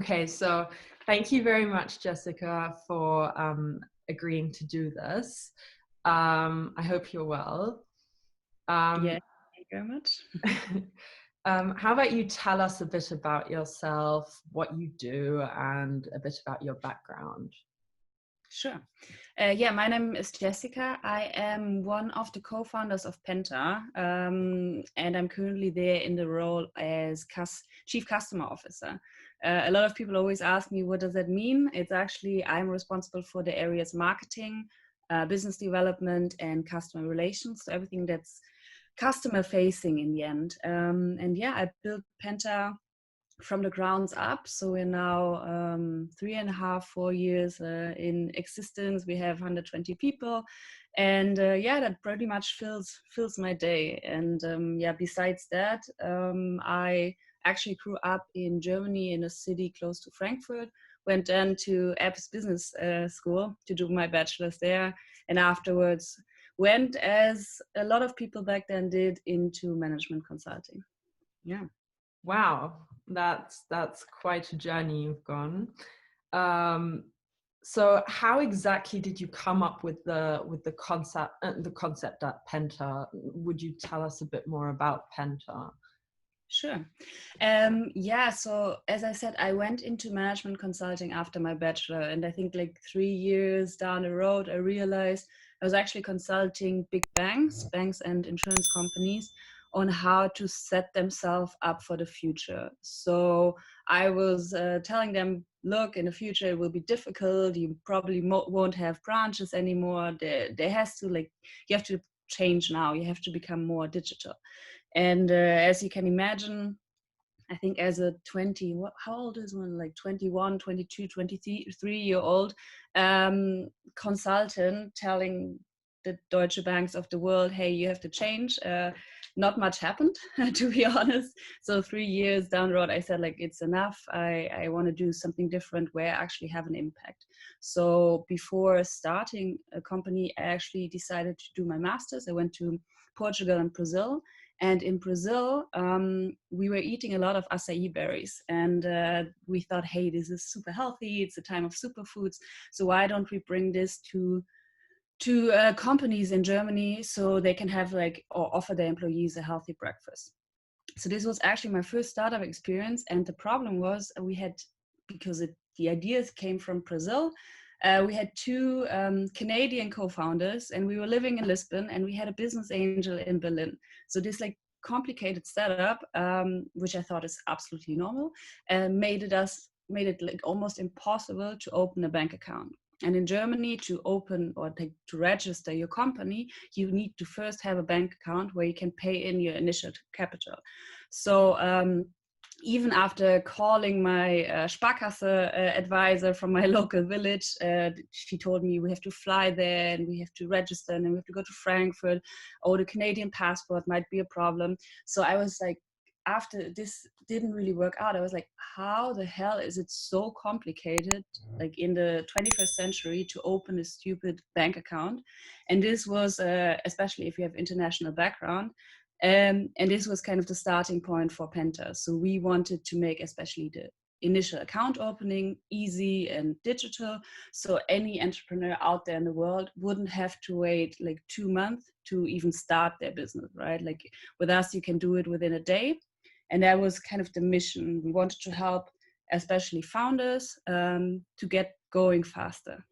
Okay, so thank you very much, Jessica, for agreeing to do this. I hope you're well. Yeah, thank you very much. How about you tell us a bit about yourself, what you do, and a bit about your background? Sure. Yeah, my name is Jessica. I am one of the co-founders of Penta, and I'm currently there in the role as Chief Customer Officer. A lot of people always ask me, what does that mean? It's actually, I'm responsible for the areas marketing, business development, and customer relations. So everything that's customer facing in the end. And yeah, I built Penta from the grounds up. So we're now 3.5, 4 years in existence. We have 120 people, and yeah, that pretty much fills my day. And yeah, besides that, I actually grew up in Germany in a city close to Frankfurt. Went then to EBSbusiness school to do my bachelor's there, and afterwards went, as a lot of people back then did, into management consulting. Yeah. Wow, that's quite a journey you've gone. So how exactly did you come up with the concept at Penta? Would you tell us a bit more about Penta? Sure. Yeah, so as I said, I went into management consulting after my bachelor, and I think like 3 years down the road, I realized I was actually consulting big banks and insurance companies on how to set themselves up for the future. So I was telling them, look, in the future it will be difficult. You probably won't have branches anymore. There has to, like, you have to change now. You have to become more digital. And as you can imagine, I think as a how old is one? Like 21, 22, 23-year old consultant telling the Deutsche Banks of the world, hey, you have to change. Not much happened, to be honest. So 3 years down the road, I said, like, it's enough. I want to do something different where I actually have an impact. So before starting a company, I actually decided to do my master's. I went to Portugal and Brazil. And in Brazil, we were eating a lot of acai berries. And we thought, hey, this is super healthy. It's a time of superfoods. So why don't we bring this to companies in Germany so they can have, like, or offer their employees a healthy breakfast? So this was actually my first startup experience. And the problem was because the ideas came from Brazil, we had two Canadian co-founders, and we were living in Lisbon, and we had a business angel in Berlin. So this, like, complicated setup, which I thought is absolutely normal, made it like almost impossible to open a bank account. And in Germany, to open or to register your company, you need to first have a bank account where you can pay in your initial capital. So even after calling my Sparkasse advisor from my local village, she told me we have to fly there and we have to register and then we have to go to Frankfurt. Oh, the Canadian passport might be a problem. So I was like, after this didn't really work out, I was like, how the hell is it so complicated, like in the 21st century, to open a stupid bank account? And this was, especially if you have international background, and this was kind of the starting point for Penta. So we wanted to make especially the initial account opening easy and digital, so any entrepreneur out there in the world wouldn't have to wait like 2 months to even start their business, right? Like with us, you can do it within a day. And that was kind of the mission. We wanted to help especially founders to get going faster.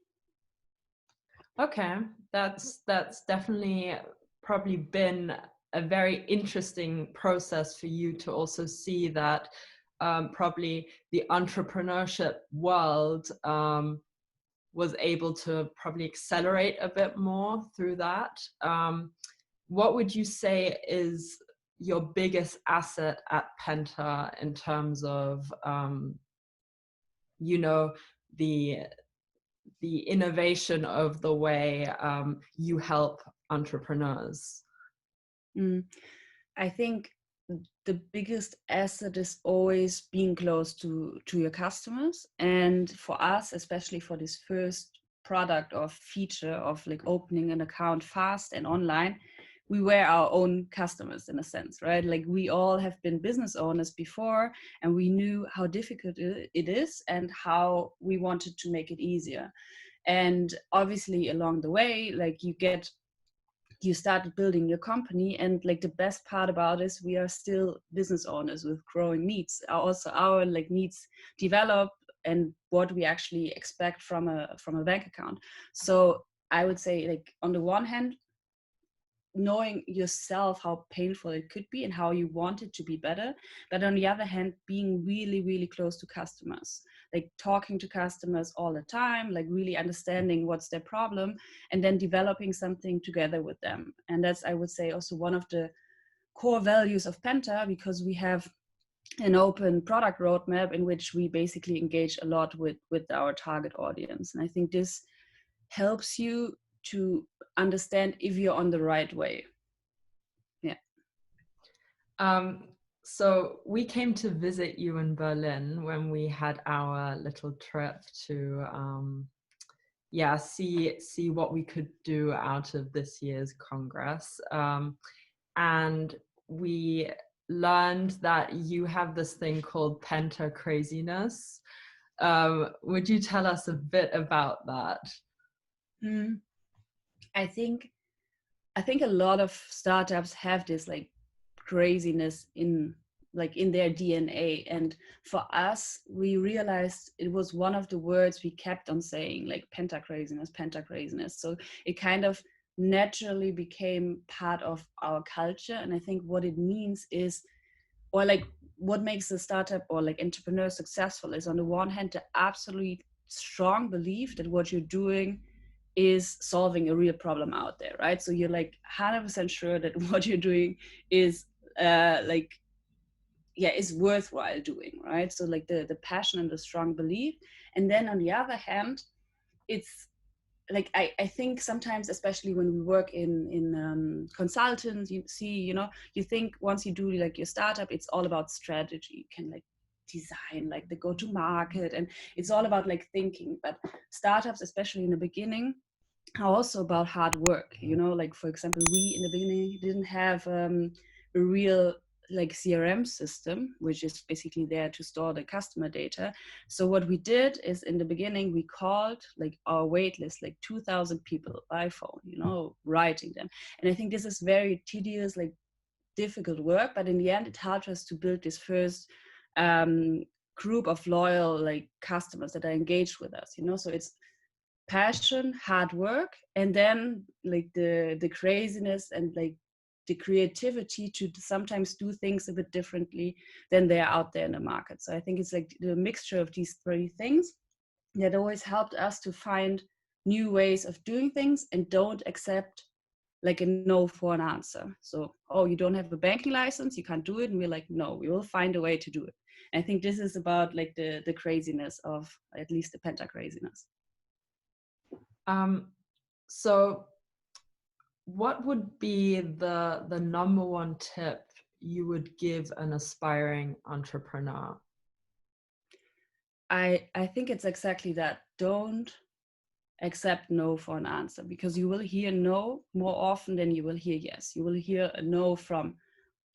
Okay, that's definitely probably been a very interesting process for you to also see that probably the entrepreneurship world was able to probably accelerate a bit more through that. What would you say is your biggest asset at Penta in terms of, you know, the innovation of the way you help entrepreneurs? I think the biggest asset is always being close to your customers. And for us, especially for this first product or feature of like opening an account fast and online, we were our own customers in a sense, right? Like we all have been business owners before, and we knew how difficult it is and how we wanted to make it easier. And obviously along the way, like you started building your company, and like the best part about is we are still business owners with growing needs. Also our like needs develop, and what we actually expect from a bank account. So I would say, like, on the one hand, knowing yourself how painful it could be and how you want it to be better, but on the other hand, being really, really close to customers, like talking to customers all the time, like really understanding what's their problem, and then developing something together with them. And that's, I would say, also one of the core values of Penta, because we have an open product roadmap in which we basically engage a lot with our target audience. And I think this helps you to understand if you're on the right way. Yeah. So we came to visit you in Berlin when we had our little trip to see what we could do out of this year's Congress. And we learned that you have this thing called Penta craziness. Would you tell us a bit about that? I think a lot of startups have this like craziness in their DNA. And for us, we realized it was one of the words we kept on saying, like Penta craziness. So it kind of naturally became part of our culture. And I think what it means is, or like what makes a startup or like entrepreneur successful is, on the one hand, the absolute strong belief that what you're doing is solving a real problem out there, right? So you're like 100% sure that what you're doing is is worthwhile doing, right? So like the passion and the strong belief. And then on the other hand, it's like I think sometimes, especially when we work in consultants, you see, you think once you do like your startup, it's all about strategy. You can like design like the go-to market, and it's all about like thinking. But startups, especially in the beginning, are also about hard work. Like for example, we in the beginning didn't have a real like CRM system, which is basically there to store the customer data. So what we did is, in the beginning, we called like our wait list, like 2,000 people by phone, writing them. And I think this is very tedious, like difficult work, but in the end, it helped us to build this first group of loyal like customers that are engaged with us. So it's passion, hard work, and then like the craziness and like the creativity to sometimes do things a bit differently than they're out there in the market. So I think it's like the mixture of these three things that always helped us to find new ways of doing things and don't accept like a no for an answer. So, oh, you don't have a banking license, you can't do it. And we're like, no, we will find a way to do it. And I think this is about like the craziness of at least the Penta craziness. So what would be the number one tip you would give an aspiring entrepreneur? I think it's exactly that. Don't accept no for an answer, because you will hear no more often than you will hear yes. You will hear a no from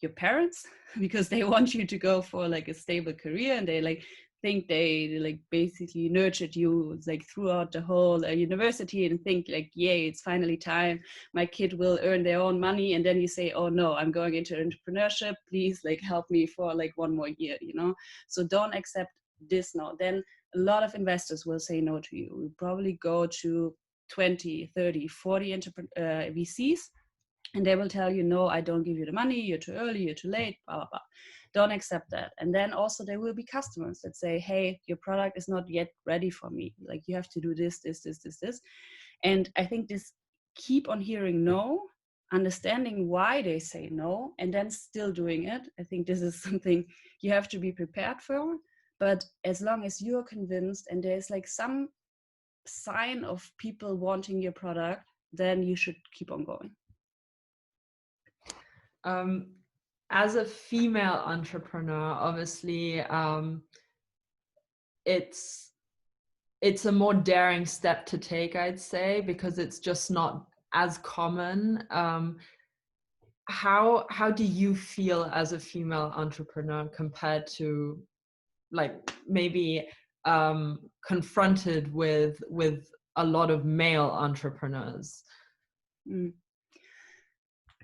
your parents because they want you to go for like a stable career, and they like think they like basically nurtured you like throughout the whole university, and think like, yay, it's finally time, my kid will earn their own money. And then you say, oh no, I'm going into entrepreneurship, please like help me for like one more year. So don't accept this no. Then a lot of investors will say no to you. We probably go to 20, 30, 40 VCs, and they will tell you, no, I don't give you the money, you're too early, you're too late, blah, blah, blah. Don't accept that. And then also there will be customers that say, hey, your product is not yet ready for me. Like, you have to do this. And I think this keep on hearing no, understanding why they say no, and then still doing it. I think this is something you have to be prepared for. But as long as you're convinced and there's like some sign of people wanting your product, then you should keep on going. As a female entrepreneur, obviously, it's a more daring step to take, I'd say, because it's just not as common. how do you feel as a female entrepreneur compared to, like, maybe confronted with a lot of male entrepreneurs? Mm.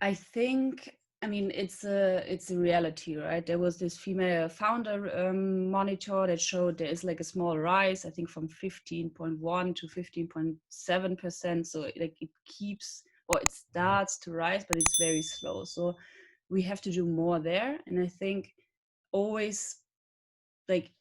I think, I mean, it's a reality, right? There was this female founder monitor that showed there is like a small rise, I think from 15.1 to 15.7%. So like it keeps, or it starts to rise, but it's very slow. So we have to do more there. And I think always, like,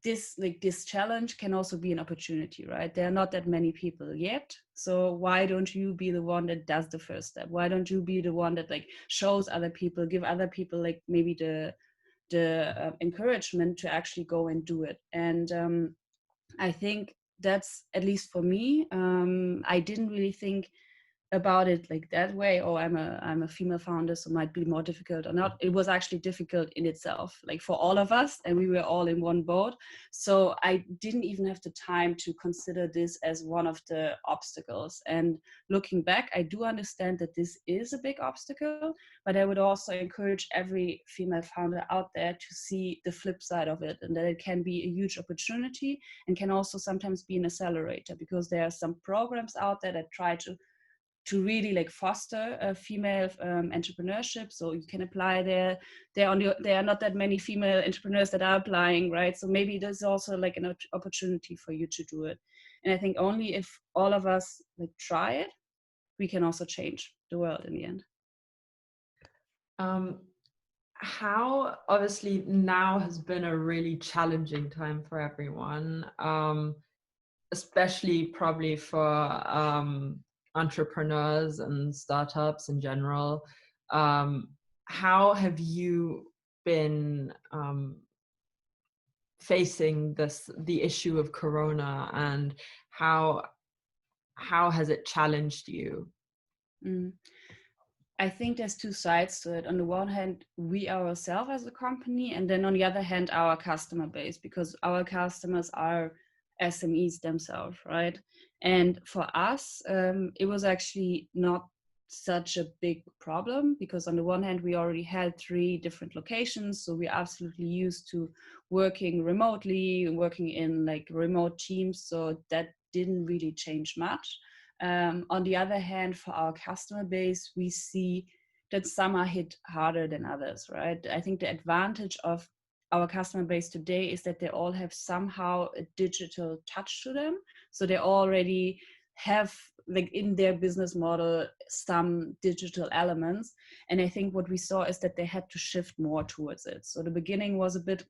this challenge can also be an opportunity, right? There are not that many people yet, so why don't you be the one that does the first step? Why don't you be the one that like shows other people, give other people like maybe the encouragement to actually go and do it? And I think that's, at least for me, I didn't really think about it like that way. Oh, I'm a female founder, so it might be more difficult or not. It was actually difficult in itself, like for all of us, and we were all in one boat. So I didn't even have the time to consider this as one of the obstacles. And looking back, I do understand that this is a big obstacle, but I would also encourage every female founder out there to see the flip side of it, and that it can be a huge opportunity and can also sometimes be an accelerator, because there are some programs out there that try to really like foster a female entrepreneurship. So you can apply there. There are not that many female entrepreneurs that are applying, right? So maybe there's also like an opportunity for you to do it. And I think only if all of us like try it, we can also change the world in the end. How, obviously now has been a really challenging time for everyone, especially probably for entrepreneurs and startups in general. How have you been facing the issue of Corona, and how has it challenged you? Mm. I think there's two sides to it. On the one hand, we ourselves as a company, and then on the other hand, our customer base, because our customers are SMEs themselves, right? And for us, it was actually not such a big problem, because on the one hand, we already had 3 different locations. So we're absolutely used to working remotely, working in like remote teams. So that didn't really change much. On the other hand, for our customer base, we see that some are hit harder than others, right? I think the advantage of our customer base today is that they all have somehow a digital touch to them. So they already have like in their business model some digital elements. And I think what we saw is that they had to shift more towards it. So the beginning was a bit,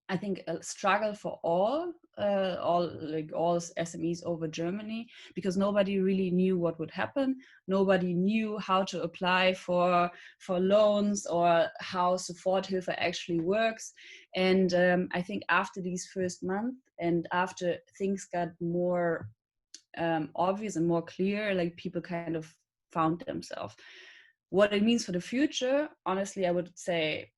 I think, a struggle for all SMEs over Germany, because nobody really knew what would happen. Nobody knew how to apply for loans or how Soforthilfe actually works. And I think after these first month, and after things got more obvious and more clear, like people kind of found themselves. What it means for the future, honestly, I would say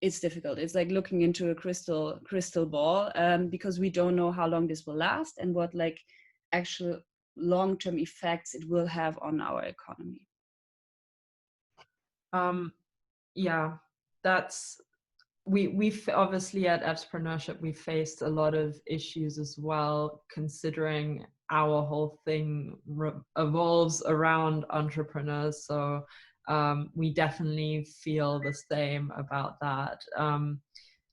it's difficult. It's like looking into a crystal ball, because we don't know how long this will last and what like actual long-term effects it will have on our economy. Yeah, that's, we've obviously at EBSpreneurship we faced a lot of issues as well, considering our whole thing evolves around entrepreneurs. So we definitely feel the same about that.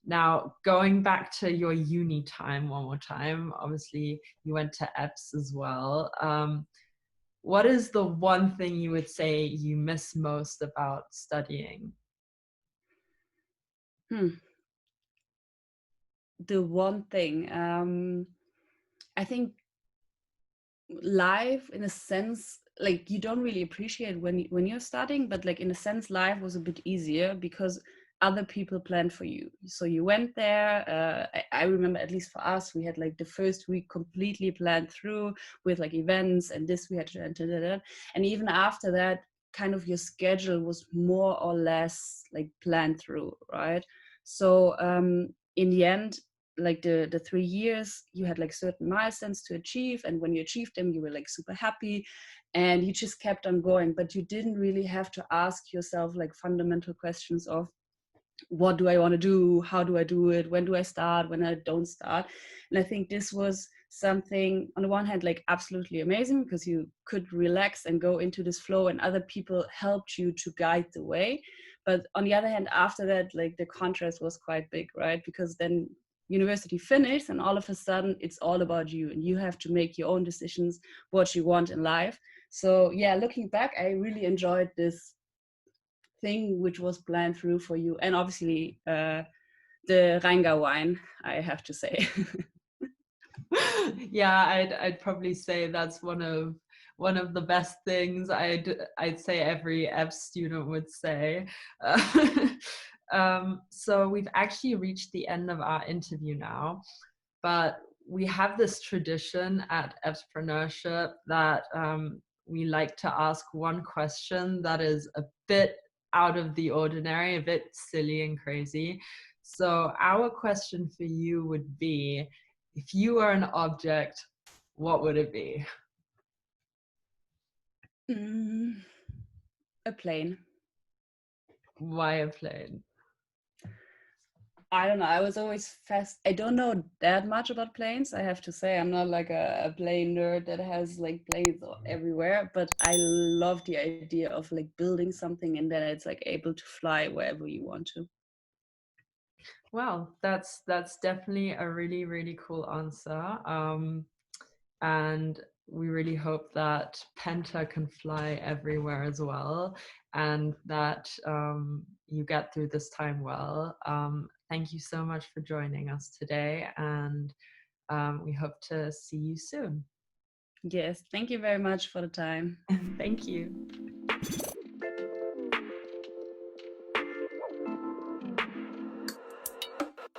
Now, going back to your uni time one more time, obviously you went to EBS as well. What is the one thing you would say you miss most about studying? The one thing, I think life, in a sense, like you don't really appreciate when you're studying, but like in a sense life was a bit easier because other people planned for you. So you went there. I remember, at least for us, we had like the first week completely planned through with like events and this we had to enter, and even after that, kind of your schedule was more or less like planned through, right? So in the end, like the 3 years, you had like certain milestones to achieve, and when you achieved them, you were like super happy, and you just kept on going. But you didn't really have to ask yourself like fundamental questions of, what do I want to do? How do I do it? When do I start? When I don't start? And I think this was something, on the one hand, like absolutely amazing, because you could relax and go into this flow, and other people helped you to guide the way. But on the other hand, after that, like the contrast was quite big, right? Because then university finished, and all of a sudden it's all about you, and you have to make your own decisions, what you want in life. So yeah, looking back, I really enjoyed this thing which was planned through for you, and obviously the Rheingau wine, I have to say. Yeah, I'd probably say that's one of the best things. I'd say every EBS student would say. So we've actually reached the end of our interview now, but we have this tradition at EBSpreneurship that we like to ask one question that is a bit out of the ordinary, a bit silly and crazy. So our question for you would be, if you are an object, what would it be? A plane. Why a plane? I don't know. I was always fast. I don't know that much about planes. I have to say, I'm not like a plane nerd that has like planes everywhere. But I love the idea of like building something, and then it's like able to fly wherever you want to. Well, that's definitely a really, really cool answer. And we really hope that Penta can fly everywhere as well, and that you get through this time well. Thank you so much for joining us today, and we hope to see you soon. Yes, thank you very much for the time. Thank you.